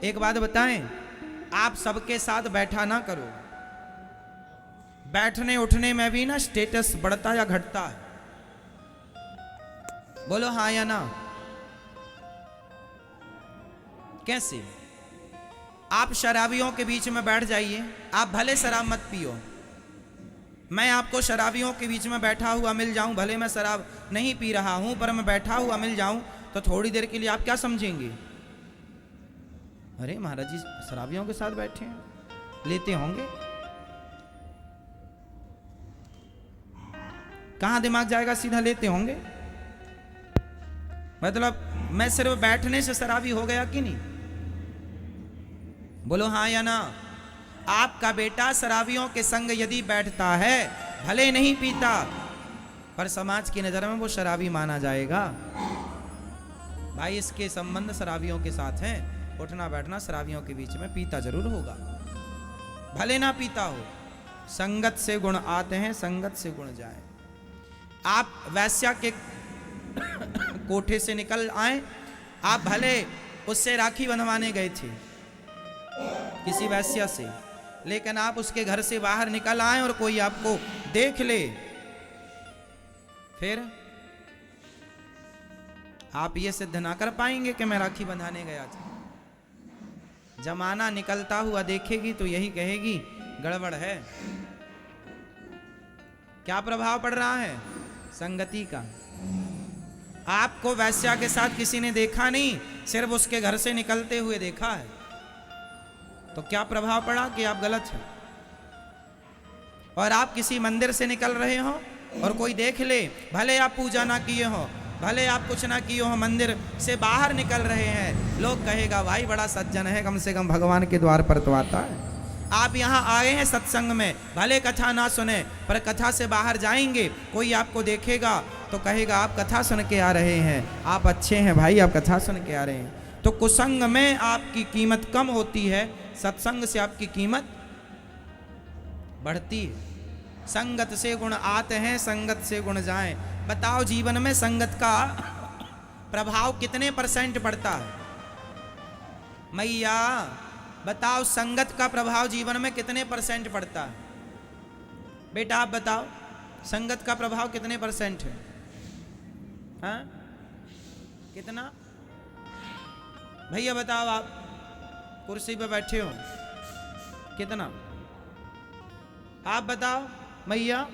एक बात बताएं, आप सबके साथ बैठा ना करो। बैठने उठने में भी ना स्टेटस बढ़ता या घटता है? बोलो हाँ या ना। कैसे? आप शराबियों के बीच में बैठ जाइए, आप भले शराब मत पियो, मैं आपको शराबियों के बीच में बैठा हुआ मिल जाऊं, भले मैं शराब नहीं पी रहा हूं पर मैं बैठा हुआ मिल जाऊं, तो थोड़ी देर के लिए आप क्या समझेंगे? अरे महाराज जी शराबियों के साथ बैठे हैं, लेते होंगे। कहां दिमाग जाएगा? सीधा लेते होंगे। मतलब मैं सिर्फ बैठने से शराबी हो गया कि नहीं? बोलो हाँ या ना। आपका बेटा शराबियों के संग यदि बैठता है, भले नहीं पीता, पर समाज की नजर में वो शराबी माना जाएगा। भाई इसके संबंध शराबियों के साथ हैं, उठना बैठना शराबियों के बीच में, पीता जरूर होगा, भले ना पीता हो। संगत से गुण आते हैं, संगत से गुण जाए। आप वैश्या के कोठे से निकल आए, आप भले उससे राखी बंधवाने गए थे किसी वैश्या से, लेकिन आप उसके घर से बाहर निकल आए और कोई आपको देख ले, फिर आप ये सिद्ध ना कर पाएंगे कि मैं राखी बंधाने गया था। जमाना निकलता हुआ देखेगी तो यही कहेगी गड़बड़ है। क्या प्रभाव पड़ रहा है? संगति का। आपको वैश्या के साथ किसी ने देखा नहीं, सिर्फ उसके घर से निकलते हुए देखा है, तो क्या प्रभाव पड़ा कि आप गलत हैं। और आप किसी मंदिर से निकल रहे हो और कोई देख ले, भले आप पूजा ना किए हो, भले आप कुछ ना किए हो, मंदिर से बाहर निकल रहे हैं, लोग कहेगा भाई बड़ा सज्जन है, कम से कम भगवान के द्वार पर तो आता है। आप यहाँ आए हैं सत्संग में, भले कथा ना सुने, पर कथा से बाहर जाएंगे, कोई आपको देखेगा तो कहेगा आप कथा सुन के आ रहे हैं, आप अच्छे हैं भाई, आप कथा सुन के आ रहे हैं। तो कुसंग में आपकी कीमत कम होती है, सत्संग से आपकी कीमत बढ़ती है। संगत से गुण आते हैं, संगत से गुण जाएं। बताओ जीवन में संगत का प्रभाव कितने % पड़ता है? मैया बताओ संगत का प्रभाव जीवन में कितने % पड़ता है? बेटा आप बताओ संगत का प्रभाव कितने % है? हाँ कितना? भैया बताओ, आप कुर्सी पे बैठे हो, कितना? आप बताओ मैया,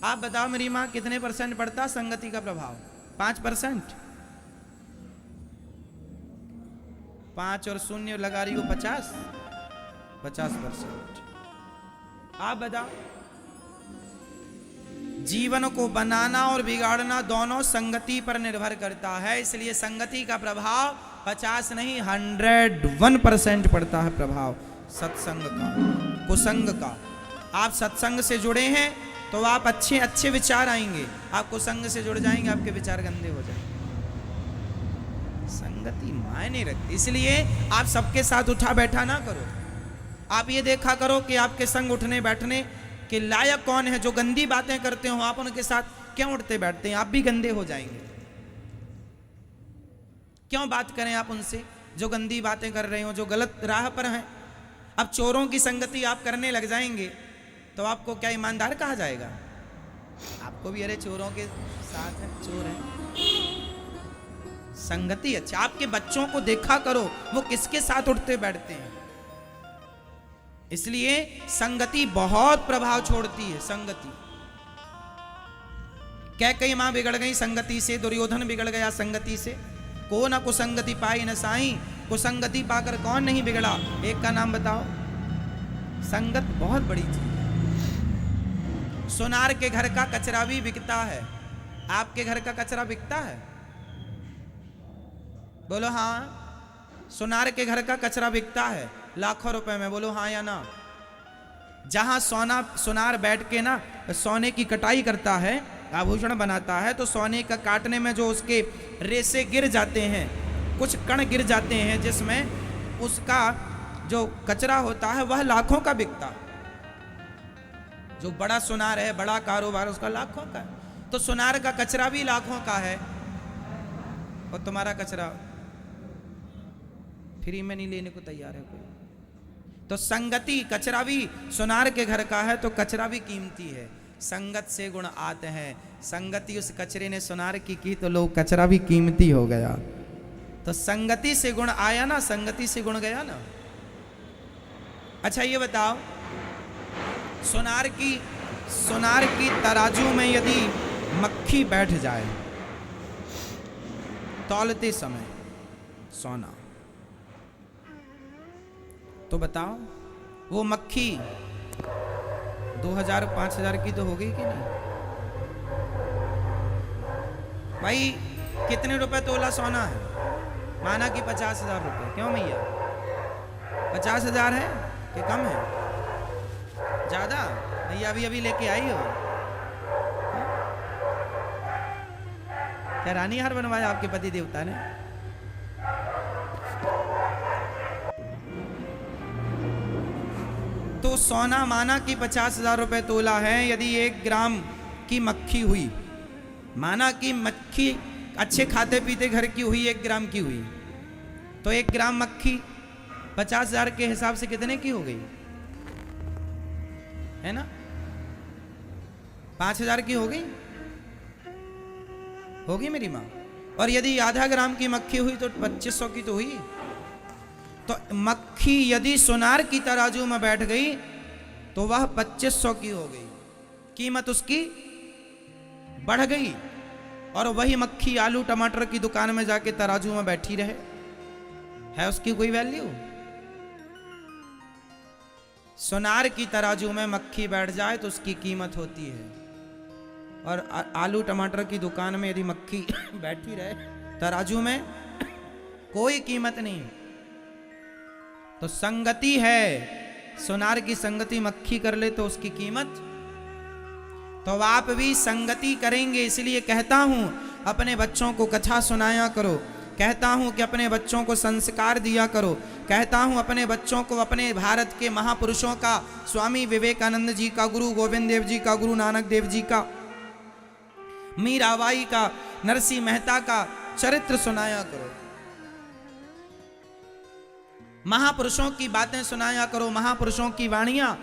आप बताओ मेरी माँ, कितने % पड़ता संगति का प्रभाव? 5%? 5 और 0 लगा रही हो 50%। आप बताओ। जीवन को बनाना और बिगाड़ना दोनों संगति पर निर्भर करता है, इसलिए संगति का प्रभाव 50 नहीं 101% पड़ता है प्रभाव सत्संग का, कुसंग का। आप सत्संग से जुड़े हैं तो आप अच्छे अच्छे विचार आएंगे, आप कुसंग से जुड़ जाएंगे आपके विचार गंदे हो जाएंगे। संगति मायने रखती, इसलिए आप सबके साथ उठा बैठा ना करो। आप ये देखा करो कि आपके संग उठने बैठने के लायक कौन है। जो गंदी बातें करते हो आप उनके साथ क्यों उठते बैठते हैं? आप भी गंदे हो जाएंगे। क्यों बात करें आप उनसे जो गंदी बातें कर रहे हो, जो गलत राह पर हैं? अब चोरों की संगति आप करने लग जाएंगे तो आपको क्या ईमानदार कहा जाएगा? आपको भी अरे चोरों के साथ है, चोर है। संगति अच्छा। आपके बच्चों को देखा करो वो किसके साथ उठते बैठते हैं। इसलिए संगति बहुत प्रभाव छोड़ती है। संगति कैकेयी मां बिगड़ गई संगति से, दुर्योधन बिगड़ गया संगति से। को न कुसंगति पाई न साई, कुसंगति पाकर कौन नहीं बिगड़ा? एक का नाम बताओ। संगत बहुत बड़ी चीज है। सोनार के घर का कचरा भी बिकता है, आपके घर का कचरा बिकता है? बोलो हाँ। सोनार के घर का कचरा बिकता है लाखों रुपए में, बोलो हाँ या ना। जहां सोनार बैठ के ना सोने की कटाई करता है, आभूषण बनाता है, तो सोने का काटने में जो उसके रेसे गिर जाते हैं, कुछ कण गिर जाते हैं, जिसमें उसका जो कचरा होता है वह लाखों का बिकता। जो बड़ा सुनार है, बड़ा कारोबार, उसका लाखों का है। तो सुनार का कचरा भी लाखों का है और तुम्हारा कचरा फ्री में नहीं लेने को तैयार है कोई। तो संगति, कचरा भी सोनार के घर का है तो कचरा भी कीमती है। संगत से गुण आते हैं। संगति उस कचरे ने सोनार की तो लोग कचरा भी कीमती हो गया। तो संगति से गुण आया ना, संगति से गुण गया ना। अच्छा ये बताओ, सोनार की तराजू में यदि मक्खी बैठ जाए तौलते समय सोना, तो बताओ वो मक्खी 2000-5000 की तो हो गई कि नहीं? भाई कितने रुपए तोला सोना है? माना कि 50,000 रुपए। क्यों भैया 50,000 है कि कम है? ज्यादा? भैया अभी लेके आई हो क्या? रानी हार बनवाया आपके पति देवता ने? तो सोना माना कि 50,000 रुपए तोला है। यदि 1 ग्राम की मक्खी हुई, माना कि मक्खी अच्छे खाते पीते घर की हुई, 1 ग्राम की हुई, तो 1 ग्राम मक्खी 50,000 के हिसाब से कितने की हो गई? है ना? 5,000 की हो गई? होगी मेरी माँ। और यदि आधा ग्राम की मक्खी हुई तो 2500 की तो हुई। तो मक्खी यदि सोनार की तराजू में बैठ गई तो वह 2500 की हो गई, कीमत उसकी बढ़ गई। और वही मक्खी आलू टमाटर की दुकान में जाके तराजू में बैठी रहे, है उसकी कोई वैल्यू? सोनार की तराजू में मक्खी बैठ जाए तो उसकी कीमत होती है। और आलू टमाटर की दुकान में यदि मक्खी बैठी रहे तराजू में, कोई कीमत नहीं। तो संगति है, सोनार की संगति मक्खी कर ले तो उसकी कीमत। तो आप भी संगति करेंगे। इसलिए कहता हूं अपने बच्चों को कथा सुनाया करो, कहता हूं कि अपने बच्चों को संस्कार दिया करो, कहता हूं अपने बच्चों को अपने भारत के महापुरुषों का, स्वामी विवेकानंद जी का, गुरु गोविंद देव जी का, गुरु नानक देव जी का, मीराबाई का, नरसिंह मेहता का चरित्र सुनाया करो। महापुरुषों की बातें सुनाया करो, महापुरुषों की वाणियां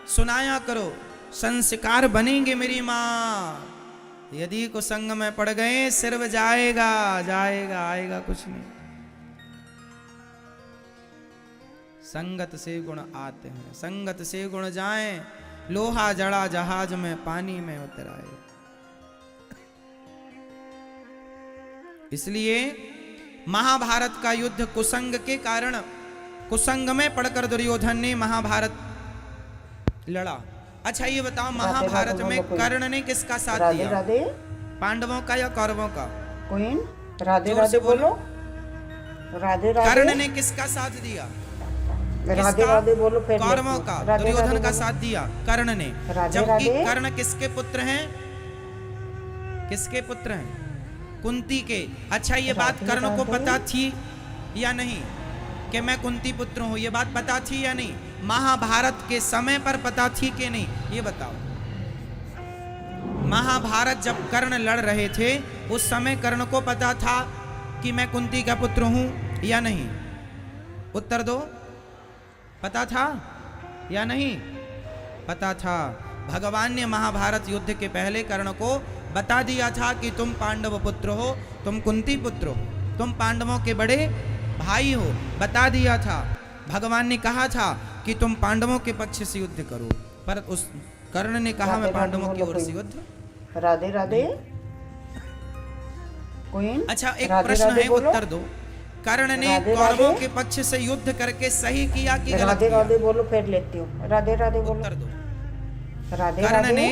सुनाया करो। संस्कार बनेंगे मेरी माँ। यदि कुसंग में पड़ गए सिर्फ जाएगा जाएगा, आएगा कुछ नहीं। संगत से गुण आते हैं, संगत से गुण जाए, लोहा जड़ा जहाज में पानी में उतराए। इसलिए महाभारत का युद्ध कुसंग के कारण, कुसंग में पड़कर दुर्योधन ने महाभारत लड़ा। अच्छा ये बताओ, महाभारत में कर्ण ने किसका साथ दिया? राधे पांडवों का या कौरवों का? क्वीन राधे राधे बोलो। राधे राधे। कर्ण ने किसका साथ दिया? राधे राधे बोलो। कौरवों का, दुर्योधन का साथ दिया कर्ण ने। जबकि कर्ण किसके पुत्र हैं? किसके पुत्र हैं? कुंती के। अच्छा ये बात कर्ण को पता थी या नहीं कि मैं कुंती पुत्र हूं? ये बात पता थी या नहीं? महाभारत के समय पर पता थी कि नहीं, ये बताओ। महाभारत जब कर्ण लड़ रहे थे उस समय कर्ण को पता था कि मैं कुंती का पुत्र हूं या नहीं? उत्तर दो। पता था या नहीं? पता था। भगवान ने महाभारत युद्ध के पहले कर्ण को बता दिया था कि तुम पांडव पुत्र हो, तुम कुंती पुत्र हो, तुम पांडवों के बड़े भाई हो। बता दिया था। भगवान ने कहा था कि तुम पांडवों के पक्ष से युद्ध करो, पर उस कर्ण ने कहा मैं पांडवों की ओर से युद्ध। राधे राधे। अच्छा एक प्रश्न है, उत्तर दो। कर्ण ने कौरवों के पक्ष से युद्ध करके सही किया कि गलत किया? राधे राधे बोलो, फिर लेती हूँ। राधे राधे बोलो। उत्तर दो। राधे कर्ण ने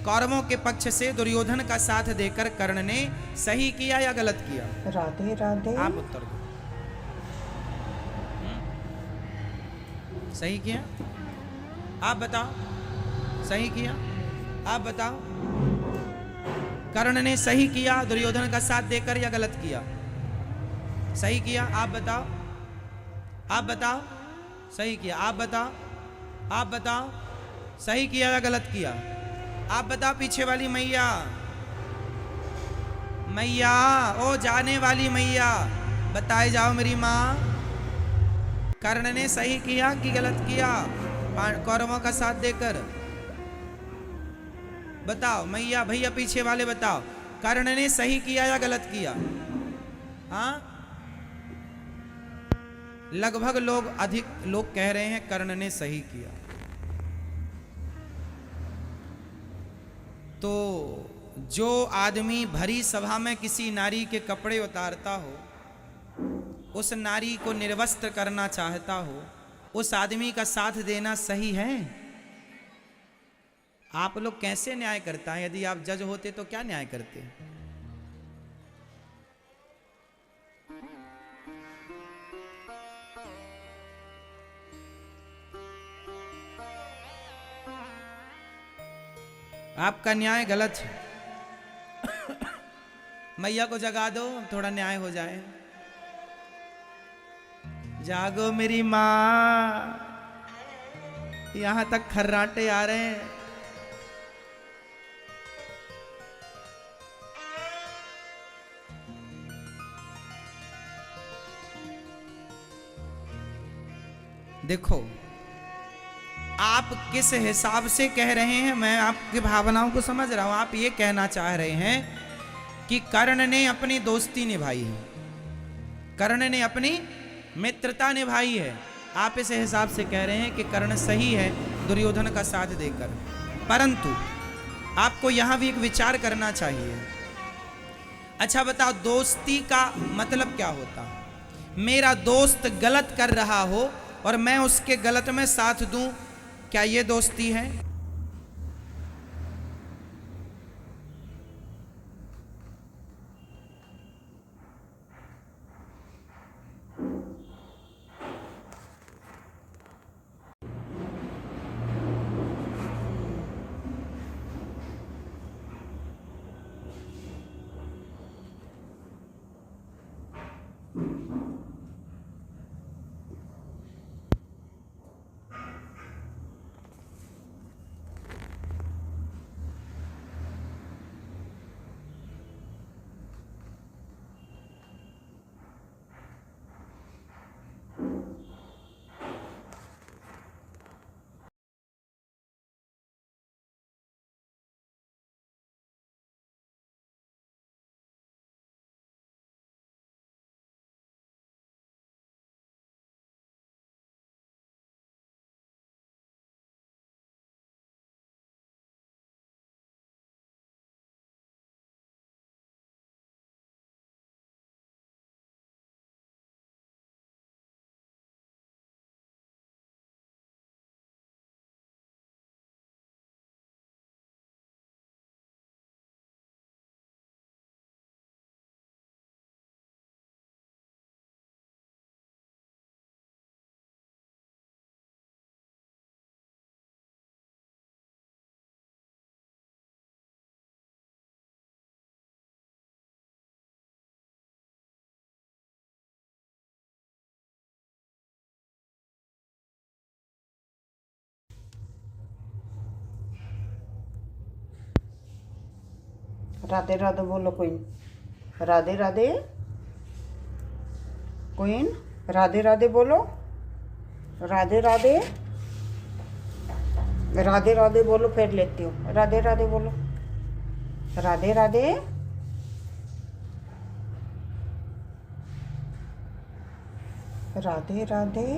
कौरवों के पक्ष से दुर्योधन का साथ देकर कर्ण ने सही किया या गलत किया? राधे राधे। आप उत्तर दो। सही किया? आप बताओ। सही किया? आप बताओ। कर्ण ने सही किया दुर्योधन का साथ देकर या गलत किया? सही किया? आप बताओ। आप बताओ। सही किया? आप बताओ। आप बताओ। सही किया या गलत किया? आप बताओ। पीछे वाली मैया, मैया ओ जाने वाली मैया, बताए जाओ मेरी माँ। कर्ण ने सही किया कि गलत किया कौरवों का साथ देकर? बताओ मैया भैया पीछे वाले बताओ, कर्ण ने सही किया या गलत किया? हाँ, लगभग अधिक लोग कह रहे हैं कर्ण ने सही किया। तो जो आदमी भरी सभा में किसी नारी के कपड़े उतारता हो, उस नारी को निर्वस्त्र करना चाहता हो, उस आदमी का साथ देना सही है? आप लोग कैसे न्याय करता है? यदि आप जज होते तो क्या न्याय करते? आपका न्याय गलत है। मैया को जगा दो, थोड़ा न्याय हो जाए। जागो मेरी माँ, यहां तक खर्राटे आ रहे हैं। देखो आप किस हिसाब से कह रहे हैं, मैं आपकी भावनाओं को समझ रहा हूं। आप ये कहना चाह रहे हैं कि कर्ण ने अपनी दोस्ती निभाई है, कर्ण ने अपनी मित्रता निभाई है। आप इस हिसाब से कह रहे हैं कि कर्ण सही है दुर्योधन का साथ देकर। परंतु आपको यहां भी एक विचार करना चाहिए। अच्छा बताओ, दोस्ती का मतलब क्या होता? मेरा दोस्त गलत कर रहा हो और मैं उसके गलत में साथ दूं, क्या ये दोस्ती है? राधे राधे बोलो क्वीन, राधे राधे क्वीन, राधे राधे बोलो, राधे राधे, राधे राधे बोलो, फिर लेती हूँ। राधे राधे बोलो, राधे राधे, राधे राधे।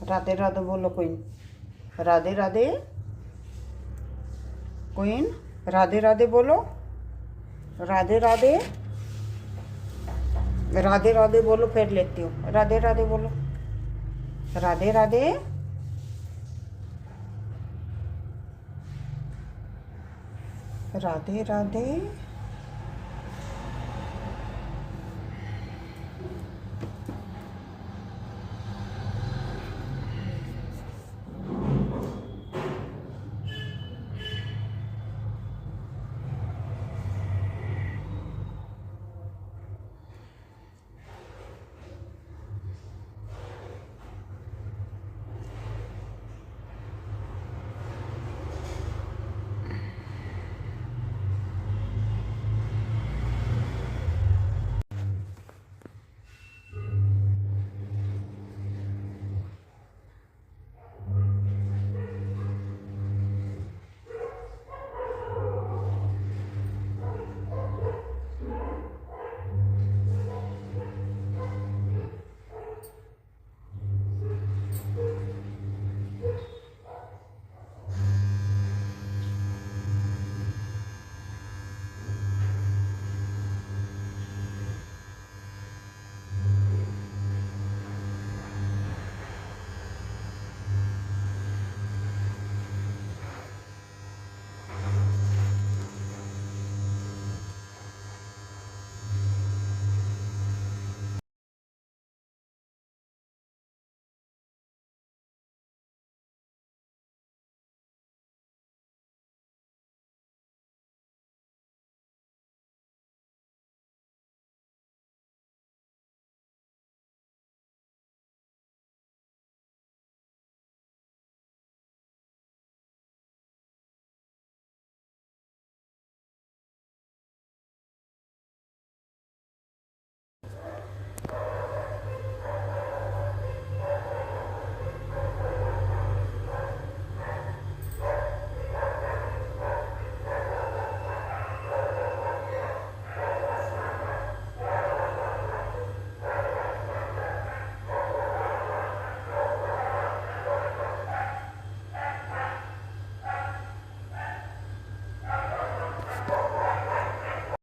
राधे राधे बोलो क्वीन। राधे राधे क्वीन। राधे राधे बोलो। राधे राधे। राधे राधे बोलो, फिर लेती हूँ। राधे राधे बोलो। राधे राधे। राधे राधे।